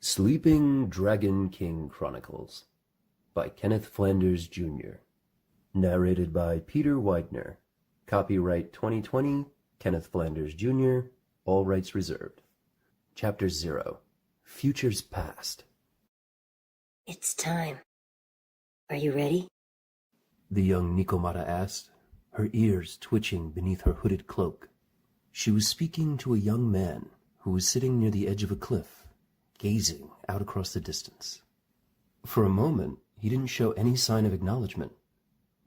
Sleeping Dragon King Chronicles by Kenneth Flanders, Jr. Narrated by Peter Widener. Copyright 2020, Kenneth Flanders, Jr., all rights reserved. Chapter 0, Futures Past. It's time. Are you ready? The young Nikomata asked, her ears twitching beneath her hooded cloak. She was speaking to a young man who was sitting near the edge of a cliff, gazing out across the distance. For a moment, he didn't show any sign of acknowledgement.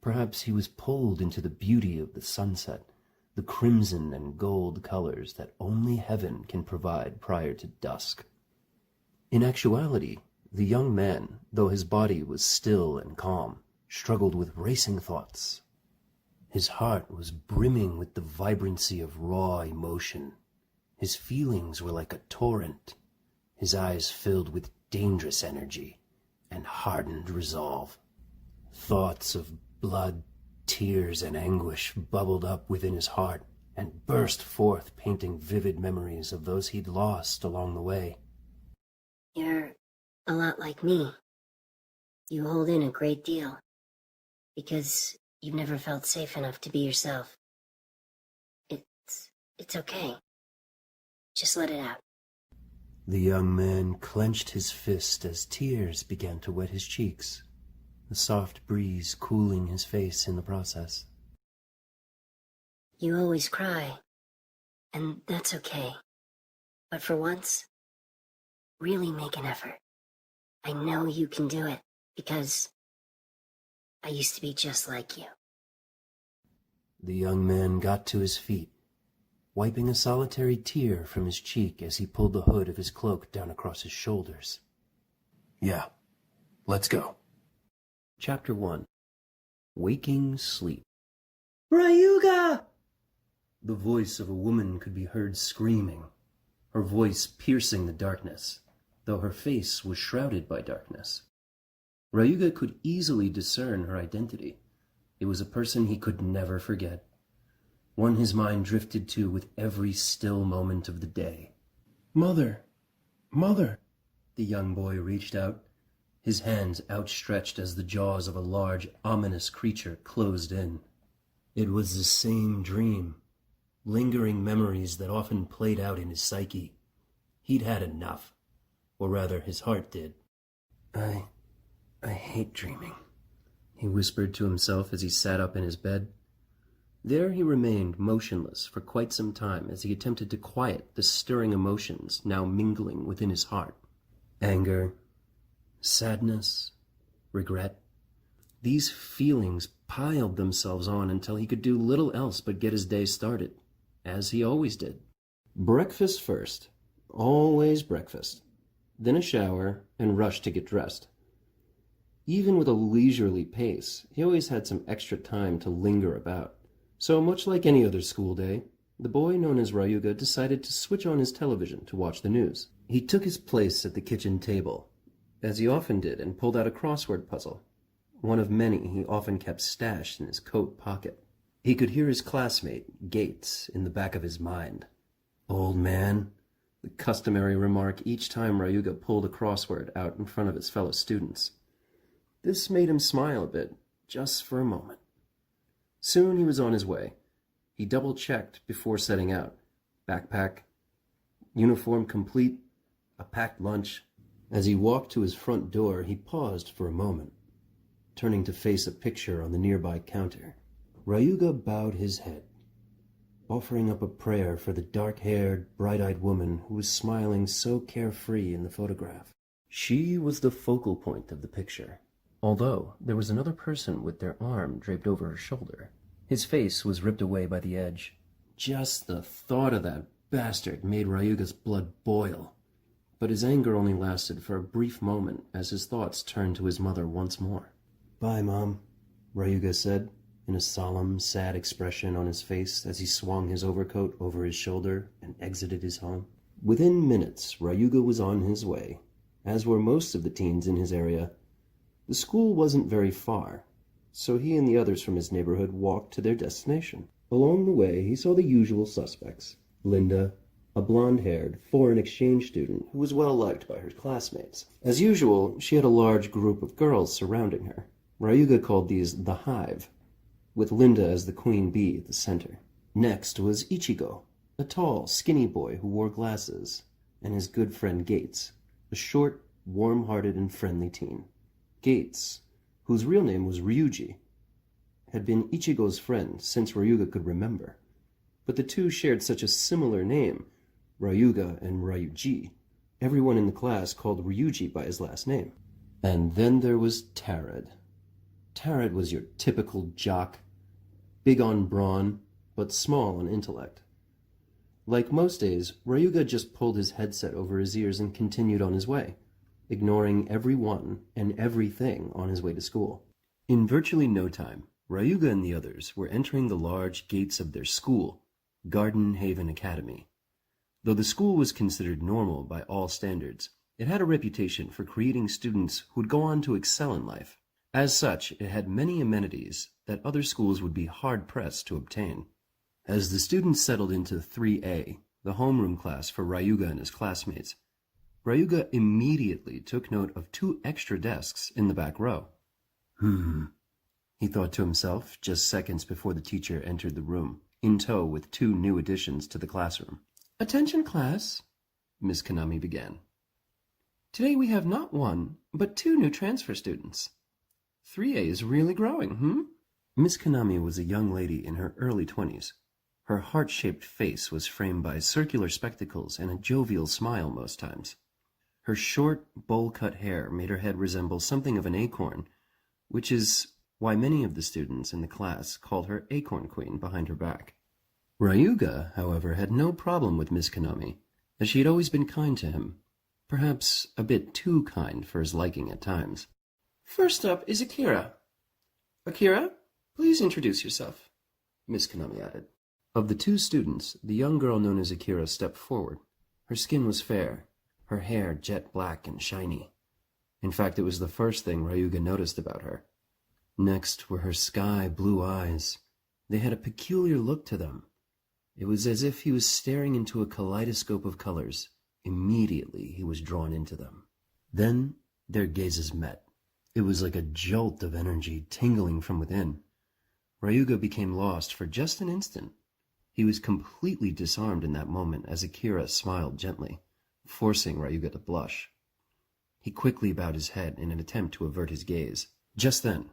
Perhaps he was pulled into the beauty of the sunset, the crimson and gold colors that only heaven can provide prior to dusk. In actuality, the young man, though his body was still and calm, struggled with racing thoughts. His heart was brimming with the vibrancy of raw emotion. His feelings were like a torrent, his eyes filled with dangerous energy and hardened resolve. Thoughts of blood, tears, and anguish bubbled up within his heart and burst forth, painting vivid memories of those he'd lost along the way. You're a lot like me. You hold in a great deal, because you've never felt safe enough to be yourself. It's okay. Just let it out. The young man clenched his fist as tears began to wet his cheeks, the soft breeze cooling his face in the process. You always cry, and that's okay. But for once, really make an effort. I know you can do it, because I used to be just like you. The young man got to his feet, wiping a solitary tear from his cheek as he pulled the hood of his cloak down across his shoulders. Yeah, let's go. Chapter 1, Waking Sleep. Ryuga! The voice of a woman could be heard screaming, her voice piercing the darkness, though her face was shrouded by darkness. Ryuga could easily discern her identity. It was a person he could never forget, one his mind drifted to with every still moment of the day. Mother! Mother! The young boy reached out, his hands outstretched as the jaws of a large, ominous creature closed in. It was the same dream, lingering memories that often played out in his psyche. He'd had enough, or rather his heart did. I hate dreaming, he whispered to himself as he sat up in his bed. There he remained motionless for quite some time as he attempted to quiet the stirring emotions now mingling within his heart. Anger, sadness, regret. These feelings piled themselves on until he could do little else but get his day started, as he always did. Breakfast first, always breakfast, then a shower and rush to get dressed. Even with a leisurely pace, he always had some extra time to linger about. So much like any other school day, the boy known as Ryuga decided to switch on his television to watch the news. He took his place at the kitchen table, as he often did, and pulled out a crossword puzzle, one of many he often kept stashed in his coat pocket. He could hear his classmate, Gates, in the back of his mind. Old man, the customary remark each time Ryuga pulled a crossword out in front of his fellow students. This made him smile a bit, just for a moment. Soon he was on his way. He double-checked before setting out. Backpack, uniform complete, a packed lunch. As he walked to his front door, he paused for a moment, turning to face a picture on the nearby counter. Ryuga bowed his head, offering up a prayer for the dark-haired, bright-eyed woman who was smiling so carefree in the photograph. She was the focal point of the picture, although there was another person with their arm draped over her shoulder. His face was ripped away by the edge. Just the thought of that bastard made Ryuga's blood boil. But his anger only lasted for a brief moment as his thoughts turned to his mother once more. "Bye, Mom," Ryuga said, in a solemn, sad expression on his face as he swung his overcoat over his shoulder and exited his home. Within minutes, Ryuga was on his way, as were most of the teens in his area. The school wasn't very far, so he and the others from his neighborhood walked to their destination. Along the way, he saw the usual suspects: Linda, a blonde-haired foreign exchange student who was well liked by her classmates. As usual, she had a large group of girls surrounding her. Ryuga called these the Hive, with Linda as the queen bee at the center. Next was Ichigo, a tall, skinny boy who wore glasses, and his good friend Gates, a short, warm-hearted and friendly teen. Gates, whose real name was Ryuji, had been Ichigo's friend since Ryuga could remember, but the two shared such a similar name, Ryuga and Ryuji. Everyone in the class called Ryuji by his last name. And then there was Tarad. Tarad was your typical jock, big on brawn, but small on intellect. Like most days, Ryuga just pulled his headset over his ears and continued on his way, ignoring everyone and everything on his way to school. In virtually no time, Ryuga and the others were entering the large gates of their school, Garden Haven Academy. Though the school was considered normal by all standards, it had a reputation for creating students who would go on to excel in life. As such, it had many amenities that other schools would be hard-pressed to obtain. As the students settled into 3A, the homeroom class for Ryuga and his classmates, Ryuga immediately took note of 2 extra desks in the back row. He thought to himself just seconds before the teacher entered the room, in tow with 2 new additions to the classroom. "Attention, class," Miss Konami began. "Today we have not 1, but 2 new transfer students. 3A is really growing, Miss Konami was a young lady in her early 20s. Her heart-shaped face was framed by circular spectacles and a jovial smile most times. Her short, bowl-cut hair made her head resemble something of an acorn, which is why many of the students in the class called her Acorn Queen behind her back. Ryuga, however, had no problem with Miss Konami, as she had always been kind to him, perhaps a bit too kind for his liking at times. "First up is Akira. Akira, please introduce yourself," Miss Konami added. Of the 2 students, the young girl known as Akira stepped forward. Her skin was fair, her hair jet black and shiny. In fact, it was the first thing Ryuga noticed about her. Next were her sky-blue eyes. They had a peculiar look to them. It was as if he was staring into a kaleidoscope of colors. Immediately he was drawn into them. Then their gazes met. It was like a jolt of energy tingling from within. Ryuga became lost for just an instant. He was completely disarmed in that moment as Akira smiled gently, forcing Ryuga to blush. He quickly bowed his head in an attempt to avert his gaze. Just then,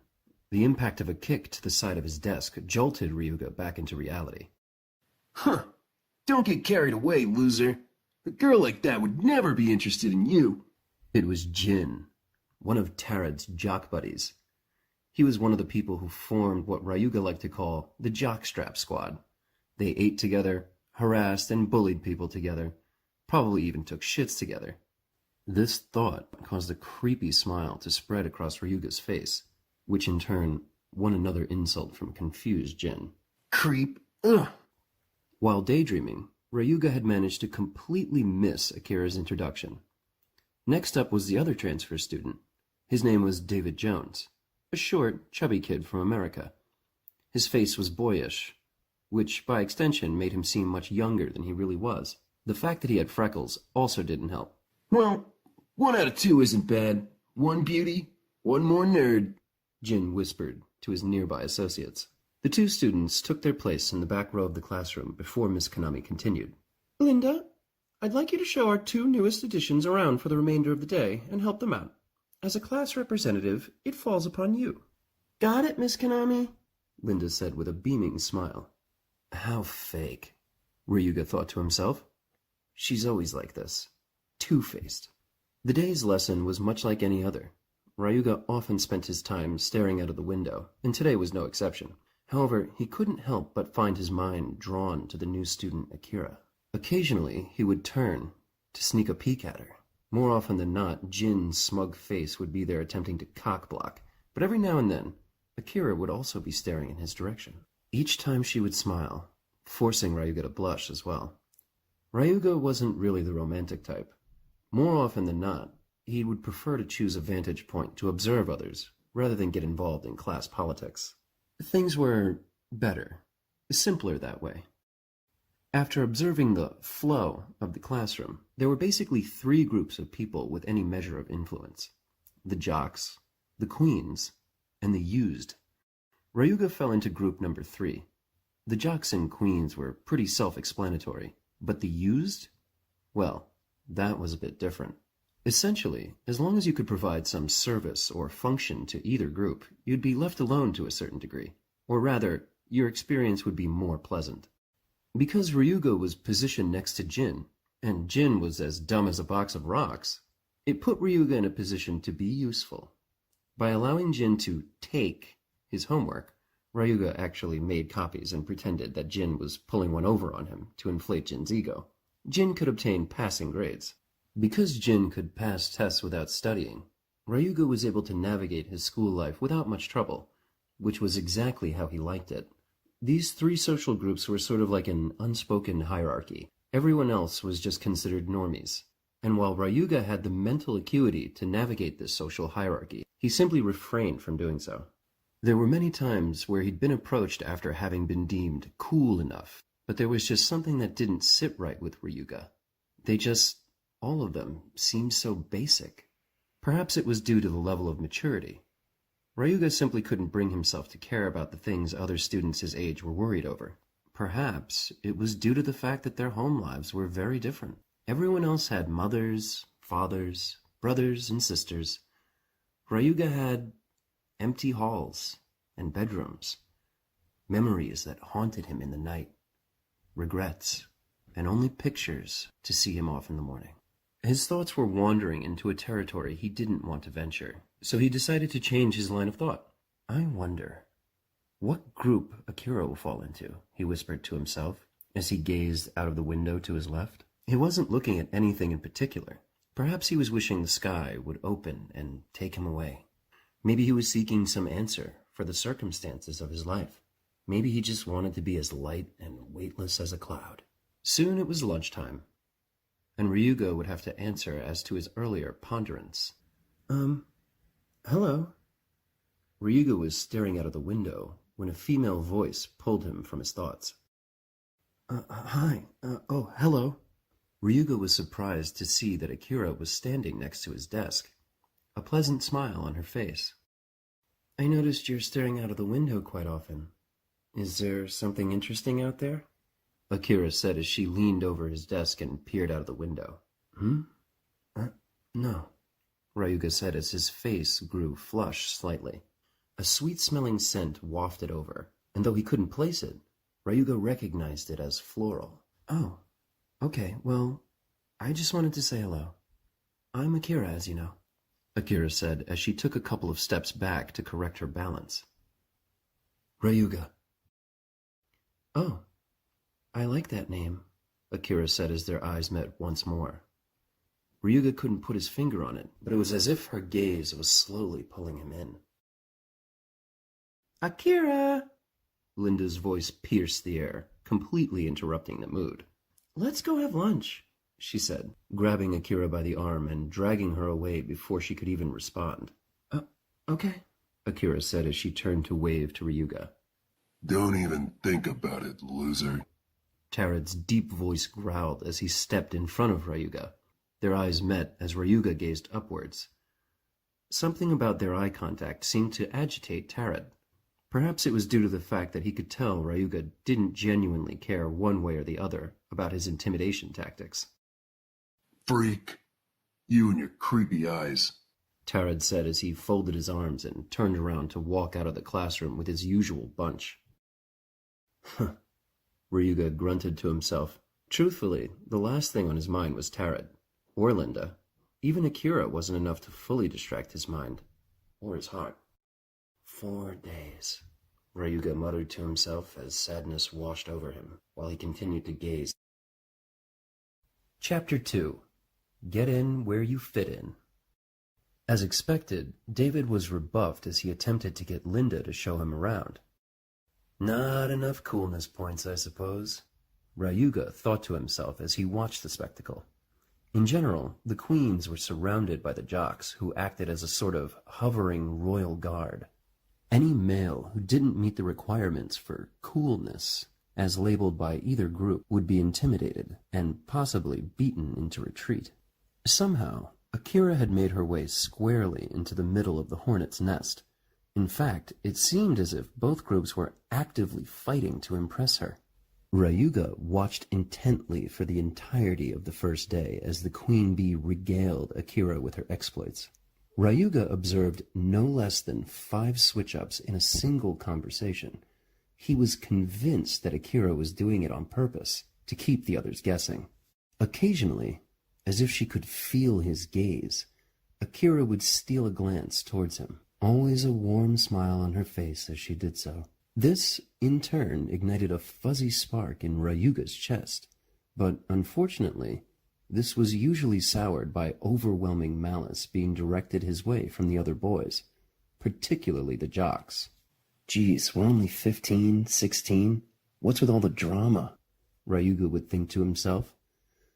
the impact of a kick to the side of his desk jolted Ryuga back into reality. Don't get carried away, loser. A girl like that would never be interested in you." It was Jin, one of Tarad's jock buddies. He was one of the people who formed what Ryuga liked to call the jockstrap squad. They ate together, harassed and bullied people together, probably even took shits together. This thought caused a creepy smile to spread across Ryuga's face, which in turn won another insult from confused Jin. "Creep. Ugh." While daydreaming, Ryuga had managed to completely miss Akira's introduction. Next up was the other transfer student. His name was David Jones, a short, chubby kid from America. His face was boyish, which by extension made him seem much younger than he really was. The fact that he had freckles also didn't help. "Well, 1 out of 2 isn't bad. 1 beauty, 1 more nerd," Jin whispered to his nearby associates. The 2 students took their place in the back row of the classroom before Miss Konami continued. "Linda, I'd like you to show our 2 newest additions around for the remainder of the day and help them out. As a class representative, it falls upon you." "Got it, Miss Konami," Linda said with a beaming smile. How fake, Ryuga thought to himself. She's always like this, two-faced. The day's lesson was much like any other. Ryuga often spent his time staring out of the window, and today was no exception. However, he couldn't help but find his mind drawn to the new student Akira. Occasionally, he would turn to sneak a peek at her. More often than not, Jin's smug face would be there attempting to cock-block, but every now and then, Akira would also be staring in his direction. Each time she would smile, forcing Ryuga to blush as well. Ryuga wasn't really the romantic type. More often than not, he would prefer to choose a vantage point to observe others, rather than get involved in class politics. Things were better, simpler that way. After observing the flow of the classroom, there were basically three groups of people with any measure of influence: the jocks, the queens, and the used. Ryuga fell into group number 3. The jocks and queens were pretty self-explanatory, but the used? Well, that was a bit different. Essentially, as long as you could provide some service or function to either group, you'd be left alone to a certain degree. Or rather, your experience would be more pleasant. Because Ryuga was positioned next to Jin, and Jin was as dumb as a box of rocks, it put Ryuga in a position to be useful. By allowing Jin to take his homework, Ryuga actually made copies and pretended that Jin was pulling one over on him to inflate Jin's ego. Jin could obtain passing grades. Because Jin could pass tests without studying, Ryuga was able to navigate his school life without much trouble, which was exactly how he liked it. These three social groups were sort of like an unspoken hierarchy. Everyone else was just considered normies. And while Ryuga had the mental acuity to navigate this social hierarchy, he simply refrained from doing so. There were many times where he'd been approached after having been deemed cool enough, but there was just something that didn't sit right with Ryuga. All of them seemed so basic. Perhaps it was due to the level of maturity. Ryuga simply couldn't bring himself to care about the things other students his age were worried over. Perhaps it was due to the fact that their home lives were very different. Everyone else had mothers, fathers, brothers, and sisters. Ryuga had empty halls and bedrooms, memories that haunted him in the night, regrets, and only pictures to see him off in the morning. His thoughts were wandering into a territory he didn't want to venture, so he decided to change his line of thought. I wonder, what group Akira will fall into, he whispered to himself as he gazed out of the window to his left. He wasn't looking at anything in particular. Perhaps he was wishing the sky would open and take him away. Maybe he was seeking some answer for the circumstances of his life. Maybe he just wanted to be as light and weightless as a cloud. Soon it was lunchtime, and Ryuga would have to answer as to his earlier ponderance. Hello? Ryuga was staring out of the window when a female voice pulled him from his thoughts. Hi. Hello. Ryuga was surprised to see that Akira was standing next to his desk, a pleasant smile on her face. I noticed you're staring out of the window quite often. Is there something interesting out there? Akira said as she leaned over his desk and peered out of the window. No, Ryuga said as his face grew flushed slightly. A sweet-smelling scent wafted over, and though he couldn't place it, Ryuga recognized it as floral. Oh, okay, well, I just wanted to say hello. I'm Akira, as you know, Akira said as she took a couple of steps back to correct her balance. Ryuga. Oh, I like that name, Akira said as their eyes met once more. Ryuga couldn't put his finger on it, but it was as if her gaze was slowly pulling him in. Akira! Linda's voice pierced the air, completely interrupting the mood. Let's go have lunch, she said, grabbing Akira by the arm and dragging her away before she could even respond. Okay, Akira said as she turned to wave to Ryuga. Don't even think about it, loser. Tarad's deep voice growled as he stepped in front of Ryuga. Their eyes met as Ryuga gazed upwards. Something about their eye contact seemed to agitate Tarad. Perhaps it was due to the fact that he could tell Ryuga didn't genuinely care one way or the other about his intimidation tactics. Freak. You and your creepy eyes. Tarad said as he folded his arms and turned around to walk out of the classroom with his usual bunch. Huh. Ryuga grunted to himself. Truthfully, the last thing on his mind was Tarad, or Linda. Even Akira wasn't enough to fully distract his mind, or his heart. 4 days, Ryuga muttered to himself as sadness washed over him, while he continued to gaze. Chapter 2. Get in where you fit in. As expected, David was rebuffed as he attempted to get Linda to show him around. Not enough coolness points, I suppose, Ryuga thought to himself as he watched the spectacle. In general, the queens were surrounded by the jocks, who acted as a sort of hovering royal guard. Any male who didn't meet the requirements for coolness as labeled by either group, would be intimidated and possibly beaten into retreat. Somehow, Akira had made her way squarely into the middle of the hornet's nest. In fact, it seemed as if both groups were actively fighting to impress her. Ryuga watched intently for the entirety of the first day as the queen bee regaled Akira with her exploits. Ryuga observed no less than 5 switch-ups in a single conversation. He was convinced that Akira was doing it on purpose, to keep the others guessing. Occasionally, as if she could feel his gaze, Akira would steal a glance towards him, always a warm smile on her face as she did so. This, in turn, ignited a fuzzy spark in Ryuga's chest, but unfortunately, this was usually soured by overwhelming malice being directed his way from the other boys, particularly the jocks. Geez, we're only 15, 16. What's with all the drama? Ryuga would think to himself.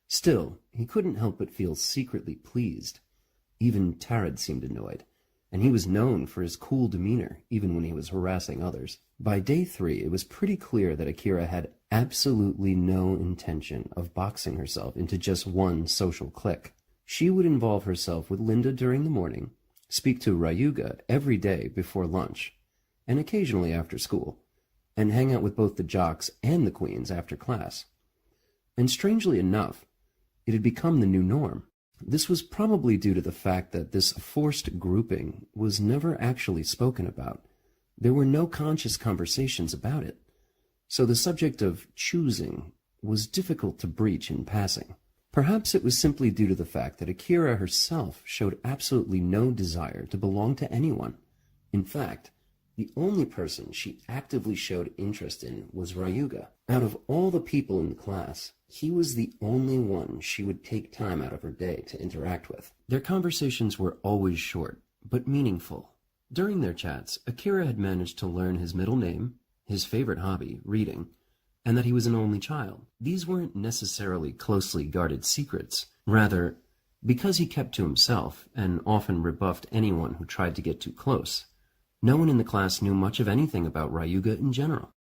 Still, he couldn't help but feel secretly pleased. Even Tarad seemed annoyed, and he was known for his cool demeanor, even when he was harassing others. By day 3, it was pretty clear that Akira had absolutely no intention of boxing herself into just one social clique. She would involve herself with Linda during the morning, speak to Ryuga every day before lunch, and occasionally after school, and hang out with both the jocks and the queens after class. And strangely enough, it had become the new norm. This was probably due to the fact that this forced grouping was never actually spoken about. There were no conscious conversations about it, so the subject of choosing was difficult to breach in passing. Perhaps it was simply due to the fact that Akira herself showed absolutely no desire to belong to anyone. In fact, the only person she actively showed interest in was Ryuga. Out of all the people in the class, he was the only one she would take time out of her day to interact with. Their conversations were always short, but meaningful. During their chats, Akira had managed to learn his middle name, his favorite hobby, reading, and that he was an only child. These weren't necessarily closely guarded secrets. Rather, because he kept to himself and often rebuffed anyone who tried to get too close, no one in the class knew much of anything about Ryuga in general.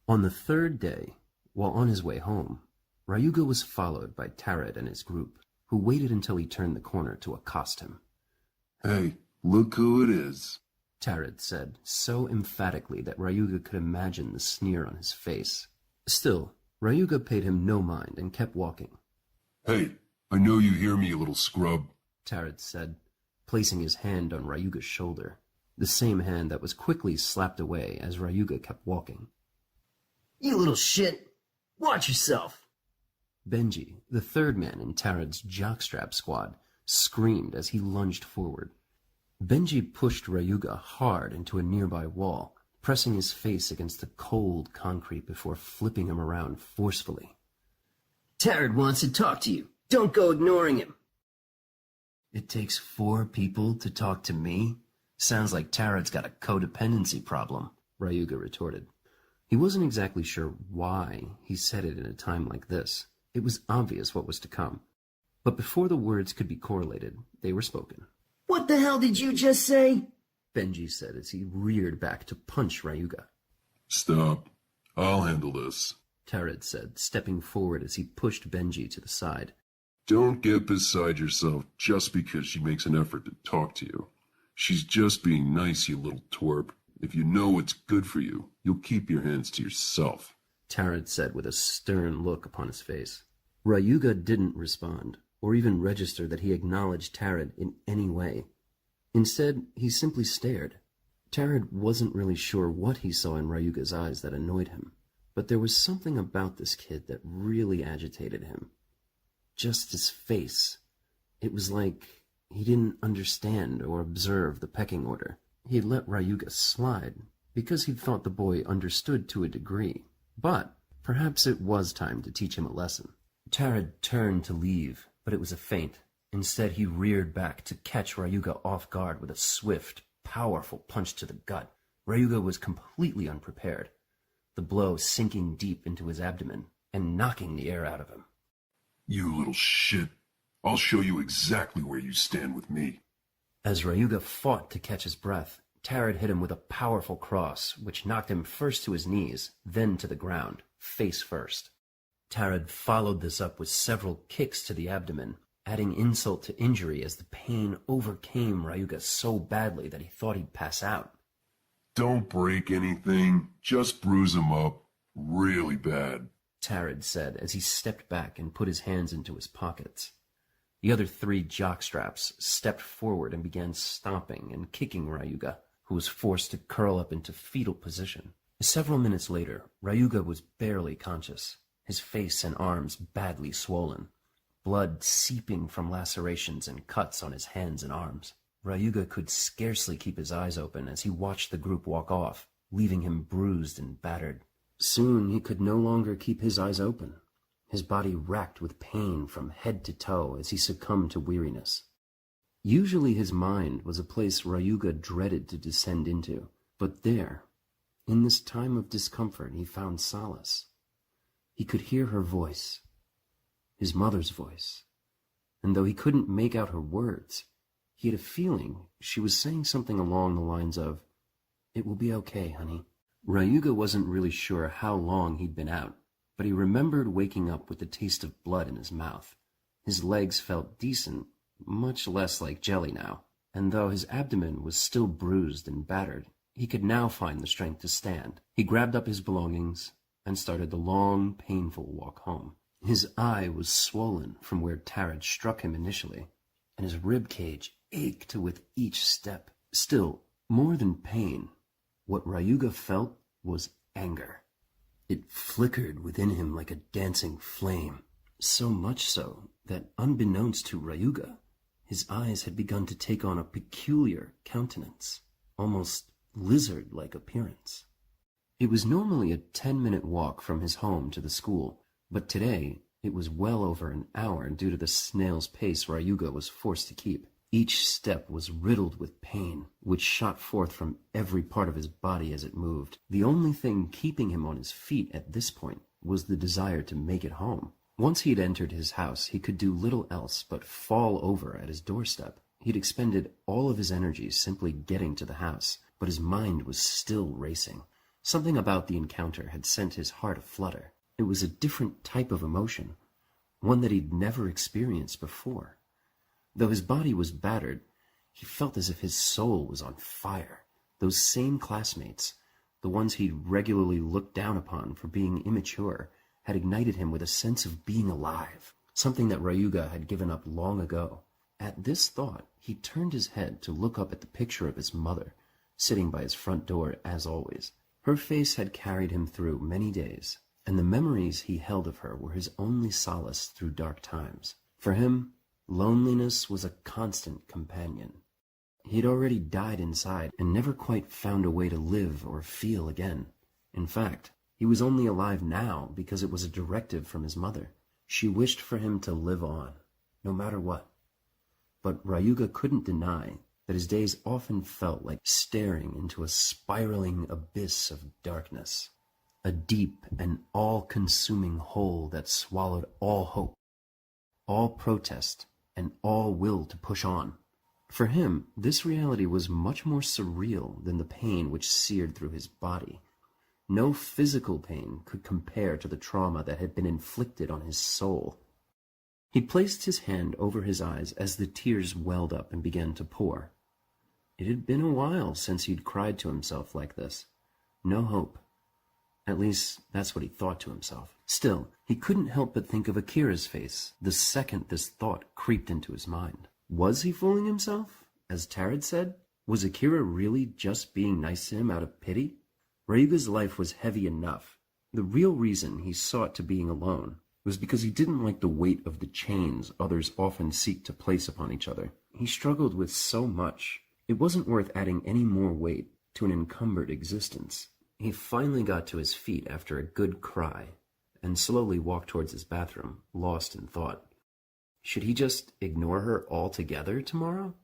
On the 3rd day, while on his way home, Ryuga was followed by Tarad and his group, who waited until he turned the corner to accost him. Hey, look who it is, Tarad said, so emphatically that Ryuga could imagine the sneer on his face. Still, Ryuga paid him no mind and kept walking. Hey, I know you hear me, you little scrub, Tarad said, placing his hand on Ryuga's shoulder, the same hand that was quickly slapped away as Ryuga kept walking. You little shit! Watch yourself! Benji, the 3rd man in Tarad's jockstrap squad, screamed as he lunged forward. Benji pushed Ryuga hard into a nearby wall, pressing his face against the cold concrete before flipping him around forcefully. Tarad wants to talk to you. Don't go ignoring him. It takes 4 people to talk to me? Sounds like Tarad's got a codependency problem, Ryuga retorted. He wasn't exactly sure why he said it in a time like this. It was obvious what was to come. But before the words could be correlated, they were spoken. What the hell did you just say? Benji said as he reared back to punch Ryuga. Stop. I'll handle this, Tarad said, stepping forward as he pushed Benji to the side. Don't get beside yourself just because she makes an effort to talk to you. She's just being nice, you little twerp. If you know what's good for you, you'll keep your hands to yourself, Tarad said with a stern look upon his face. Ryuga didn't respond, or even register that he acknowledged Tarad in any way. Instead, he simply stared. Tarad wasn't really sure what he saw in Ryuga's eyes that annoyed him, but there was something about this kid that really agitated him. Just his face. It was like he didn't understand or observe the pecking order. He had let Ryuga slide because he'd thought the boy understood to a degree, but perhaps it was time to teach him a lesson. Tarad turned to leave, but it was a feint. Instead, he reared back to catch Ryuga off guard with a swift, powerful punch to the gut. Ryuga was completely unprepared, the blow sinking deep into his abdomen and knocking the air out of him. You little shit. I'll show you exactly where you stand with me. As Ryuga fought to catch his breath, Tarad hit him with a powerful cross, which knocked him first to his knees, then to the ground, face first. Tarad followed this up with several kicks to the abdomen, adding insult to injury as the pain overcame Ryuga so badly that he thought he'd pass out. Don't break anything, just bruise him up really bad, Tarad said as he stepped back and put his hands into his pockets. The other 3 jockstraps stepped forward and began stomping and kicking Ryuga, who was forced to curl up into fetal position. Several minutes later, Ryuga was barely conscious, his face and arms badly swollen, blood seeping from lacerations and cuts on his hands and arms. Ryuga could scarcely keep his eyes open as he watched the group walk off, leaving him bruised and battered. Soon he could no longer keep his eyes open, his body racked with pain from head to toe as he succumbed to weariness. Usually his mind was a place Ryuga dreaded to descend into, but there, in this time of discomfort, he found solace. He could hear her voice, his mother's voice, and though he couldn't make out her words, he had a feeling she was saying something along the lines of, "It will be okay, honey." Ryuga wasn't really sure how long he'd been out, but he remembered waking up with the taste of blood in his mouth. His legs felt decent, much less like jelly now, and though his abdomen was still bruised and battered, he could now find the strength to stand. He grabbed up his belongings and started the long, painful walk home. His eye was swollen from where Tarad struck him initially, and his rib cage ached with each step. Still, more than pain, what Ryuga felt was anger. It flickered within him like a dancing flame, so much so that, unbeknownst to Ryuga, his eyes had begun to take on a peculiar countenance, almost lizard-like appearance. It was normally a 10-minute walk from his home to the school, but today it was well over an hour due to the snail's pace Ryuga was forced to keep. Each step was riddled with pain, which shot forth from every part of his body as it moved. The only thing keeping him on his feet at this point was the desire to make it home. Once he had entered his house, he could do little else but fall over at his doorstep. He'd expended all of his energy simply getting to the house, but his mind was still racing. Something about the encounter had sent his heart aflutter. It was a different type of emotion, one that he'd never experienced before. Though his body was battered, he felt as if his soul was on fire. Those same classmates, the ones he'd regularly looked down upon for being immature, had ignited him with a sense of being alive, something that Ryuga had given up long ago. At this thought, he turned his head to look up at the picture of his mother, sitting by his front door as always. Her face had carried him through many days, and the memories he held of her were his only solace through dark times. For him, loneliness was a constant companion. He'd already died inside and never quite found a way to live or feel again. In fact, he was only alive now because it was a directive from his mother. She wished for him to live on, no matter what. But Ryuga couldn't deny that his days often felt like staring into a spiraling abyss of darkness, a deep and all-consuming hole that swallowed all hope, all protest, and all will to push on. For him, this reality was much more surreal than the pain which seared through his body. No physical pain could compare to the trauma that had been inflicted on his soul. He placed his hand over his eyes as the tears welled up and began to pour. It had been a while since he'd cried to himself like this. No hope. At least, that's what he thought to himself. Still, he couldn't help but think of Akira's face the second this thought creeped into his mind. Was he fooling himself? As Tarad said? Was Akira really just being nice to him out of pity? Ryuga's life was heavy enough. The real reason he sought to being alone was because he didn't like the weight of the chains others often seek to place upon each other. He struggled with so much. It wasn't worth adding any more weight to an encumbered existence. He finally got to his feet after a good cry and slowly walked towards his bathroom, lost in thought. Should he just ignore her altogether tomorrow?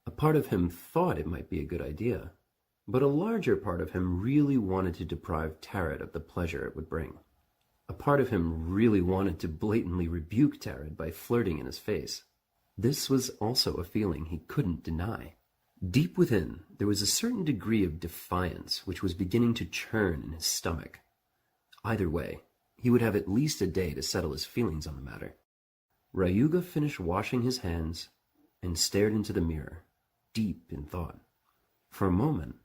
A part of him thought it might be a good idea, but a larger part of him really wanted to deprive Tarad of the pleasure it would bring. A part of him really wanted to blatantly rebuke Tarad by flirting in his face. This was also a feeling he couldn't deny. Deep within, there was a certain degree of defiance which was beginning to churn in his stomach. Either way, He would have at least a day to settle his feelings on the matter. Ryuga finished washing his hands and stared into the mirror, deep in thought. For a moment,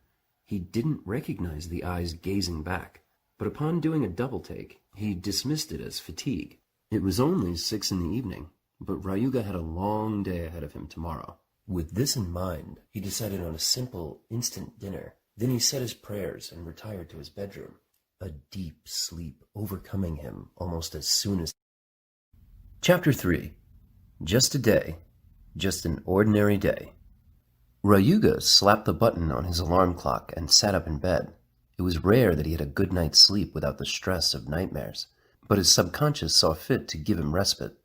he didn't recognize the eyes gazing back, but upon doing a double take, he dismissed it as fatigue. It was only 6 in the evening, but Ryuga had a long day ahead of him tomorrow. With this in mind, he decided on a simple, instant dinner. Then he said his prayers and retired to his bedroom, a deep sleep overcoming him almost as soon as... Chapter 3. Just a day. Just an ordinary day. Ryuga slapped the button on his alarm clock and sat up in bed. It was rare that he had a good night's sleep without the stress of nightmares, but his subconscious saw fit to give him respite.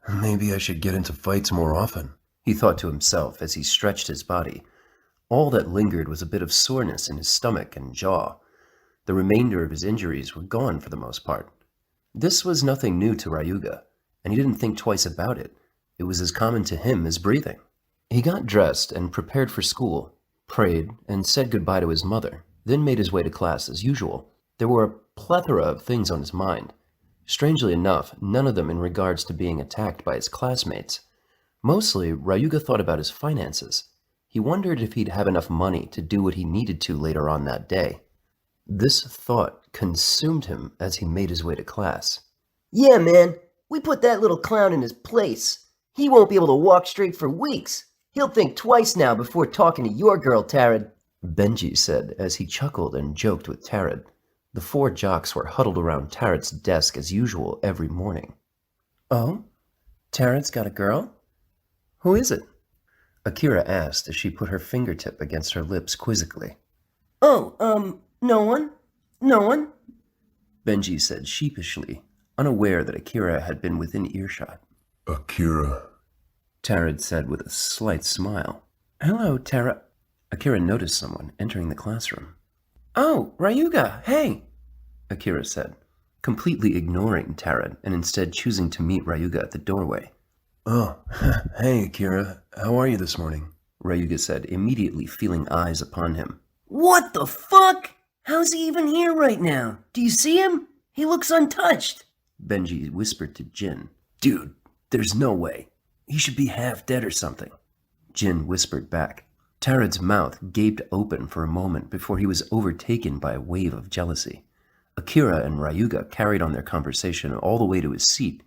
Maybe I should get into fights more often, he thought to himself as he stretched his body. All that lingered was a bit of soreness in his stomach and jaw. The remainder of his injuries were gone for the most part. This was nothing new to Ryuga, and he didn't think twice about it. It was as common to him as breathing. He got dressed and prepared for school, prayed, and said goodbye to his mother, then made his way to class as usual. There were a plethora of things on his mind. Strangely enough, none of them in regards to being attacked by his classmates. Mostly, Ryuga thought about his finances. He wondered if he'd have enough money to do what he needed to later on that day. This thought consumed him as he made his way to class. Yeah, man, we put that little clown in his place. He won't be able to walk straight for weeks. He'll think twice now before talking to your girl, Tarad, Benji said as he chuckled and joked with Tarad. The 4 jocks were huddled around Tarad's desk as usual every morning. Oh? Tarad's got a girl? Who is it? Akira asked as she put her fingertip against her lips quizzically. Oh, no one. No one. Benji said sheepishly, unaware that Akira had been within earshot. Akira, Tarad said with a slight smile. Hello, Tara. Akira noticed someone entering the classroom. Oh, Ryuga, hey, Akira said, completely ignoring Tarad and instead choosing to meet Ryuga at the doorway. Oh, hey, Akira. How are you this morning? Ryuga said, immediately feeling eyes upon him. What the fuck? How's he even here right now? Do you see him? He looks untouched. Benji whispered to Jin. Dude, there's no way. He should be half dead or something. Jin whispered back. Tarad's mouth gaped open for a moment before he was overtaken by a wave of jealousy. Akira and Ryuga carried on their conversation all the way to his seat.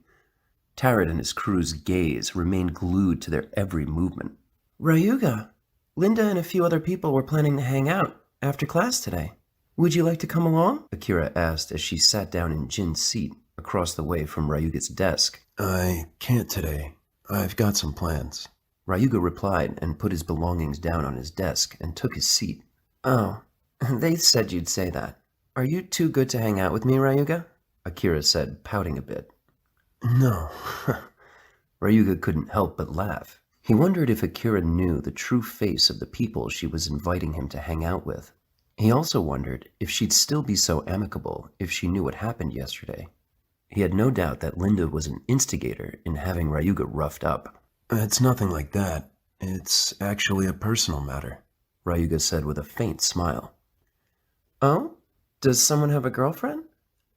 Tarad and his crew's gaze remained glued to their every movement. Ryuga, Linda and a few other people were planning to hang out after class today. Would you like to come along? Akira asked as she sat down in Jin's seat across the way from Ryuga's desk. I can't today. I've got some plans. Ryuga replied and put his belongings down on his desk and took his seat. Oh, they said you'd say that. Are you too good to hang out with me, Ryuga? Akira said, pouting a bit. No. Ryuga couldn't help but laugh. He wondered if Akira knew the true face of the people she was inviting him to hang out with. He also wondered if she'd still be so amicable if she knew what happened yesterday. He had no doubt that Linda was an instigator in having Ryuga roughed up. It's nothing like that. It's actually a personal matter, Ryuga said with a faint smile. Oh? Does someone have a girlfriend?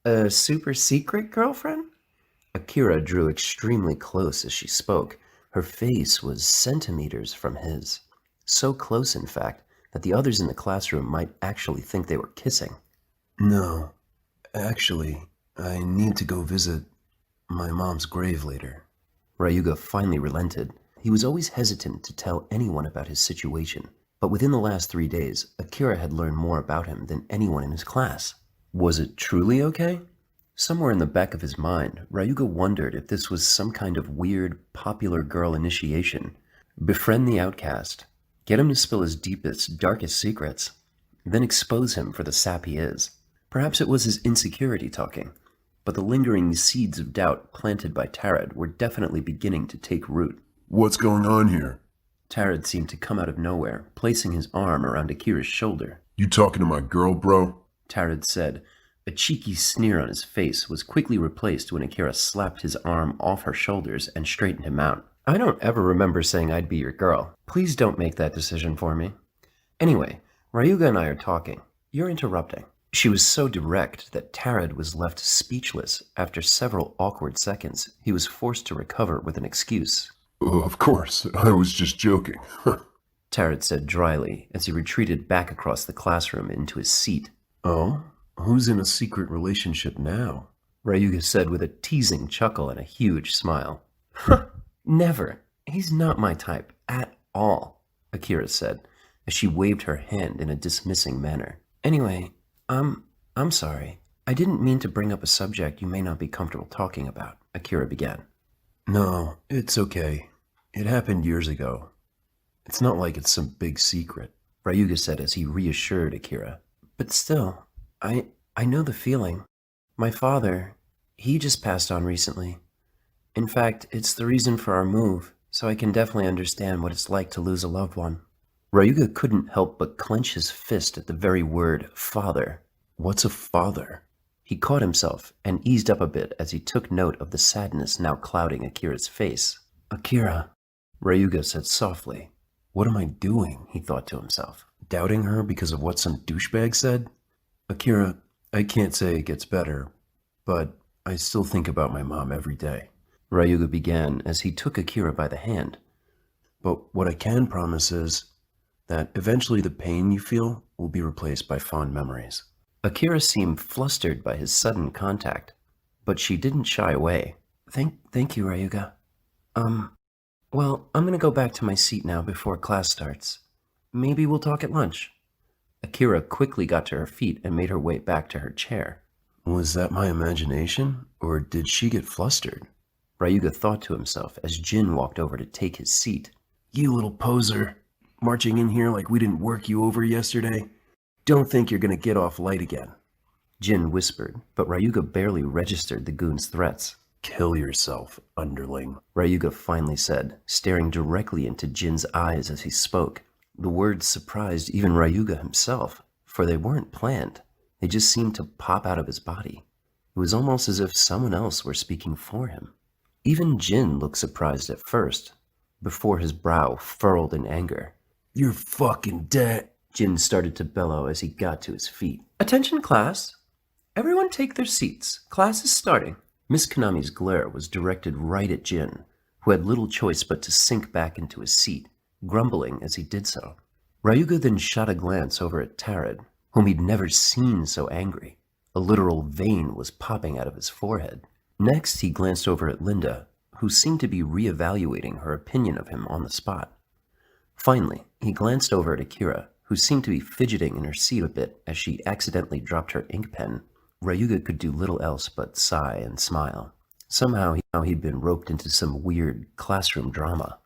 A super secret girlfriend? Akira drew extremely close as she spoke. Her face was centimeters from his. So close, in fact, that the others in the classroom might actually think they were kissing. No. Actually, I need to go visit my mom's grave later. Ryuga finally relented. He was always hesitant to tell anyone about his situation, but within the last 3 days, Akira had learned more about him than anyone in his class. Was it truly okay? Somewhere in the back of his mind, Ryuga wondered if this was some kind of weird, popular girl initiation. Befriend the outcast, get him to spill his deepest, darkest secrets, then expose him for the sap he is. Perhaps it was his insecurity talking, but the lingering seeds of doubt planted by Tarad were definitely beginning to take root. what's going on here? Tarad seemed to come out of nowhere, placing his arm around Akira's shoulder. You talking to my girl, bro? Tarad said. A cheeky sneer on his face was quickly replaced when Akira slapped his arm off her shoulders and straightened him out. I don't ever remember saying I'd be your girl. Please don't make that decision for me. Anyway, Ryuga and I are talking. You're interrupting. She was so direct that Tarad was left speechless. After several awkward seconds, he was forced to recover with an excuse. Oh, of course, I was just joking. Tarad said dryly as he retreated back across the classroom into his seat. Oh? Who's in a secret relationship now? Ryuga said with a teasing chuckle and a huge smile. Never. He's not my type at all, Akira said, as she waved her hand in a dismissing manner. Anyway, I'm sorry. I didn't mean to bring up a subject you may not be comfortable talking about, Akira began. No, it's okay. It happened years ago. It's not like it's some big secret, Ryuga said as he reassured Akira. But still, I know the feeling. My father, he just passed on recently. In fact, it's the reason for our move, so I can definitely understand what it's like to lose a loved one. Ryuga couldn't help but clench his fist at the very word father. What's a father? He caught himself and eased up a bit as he took note of the sadness now clouding Akira's face. Akira, Ryuga said softly. What am I doing? He thought to himself. Doubting her because of what some douchebag said? Akira, I can't say it gets better, but I still think about my mom every day. Ryuga began as he took Akira by the hand. But what I can promise is that eventually the pain you feel will be replaced by fond memories. Akira seemed flustered by his sudden contact, but she didn't shy away. Thank you, Ryuga. Well, I'm gonna go back to my seat now before class starts. Maybe we'll talk at lunch. Akira quickly got to her feet and made her way back to her chair. Was that my imagination, or did she get flustered? Ryuga thought to himself as Jin walked over to take his seat. You little poser, marching in here like we didn't work you over yesterday. Don't think you're gonna get off light again. Jin whispered, but Ryuga barely registered the goon's threats. Kill yourself, underling, Ryuga finally said, staring directly into Jin's eyes as he spoke. The words surprised even Ryuga himself, for they weren't planned. They just seemed to pop out of his body. It was almost as if someone else were speaking for him. Even Jin looked surprised at first, before his brow furrowed in anger. You're fucking dead, Jin started to bellow as he got to his feet. Attention, class. Everyone take their seats. Class is starting. Miss Konami's glare was directed right at Jin, who had little choice but to sink back into his seat, grumbling as he did so. Ryuga then shot a glance over at Tarad, whom he'd never seen so angry. A literal vein was popping out of his forehead. Next, he glanced over at Linda, who seemed to be reevaluating her opinion of him on the spot. Finally, he glanced over at Akira, who seemed to be fidgeting in her seat a bit as she accidentally dropped her ink pen. Ryuga could do little else but sigh and smile. Somehow he'd been roped into some weird classroom drama.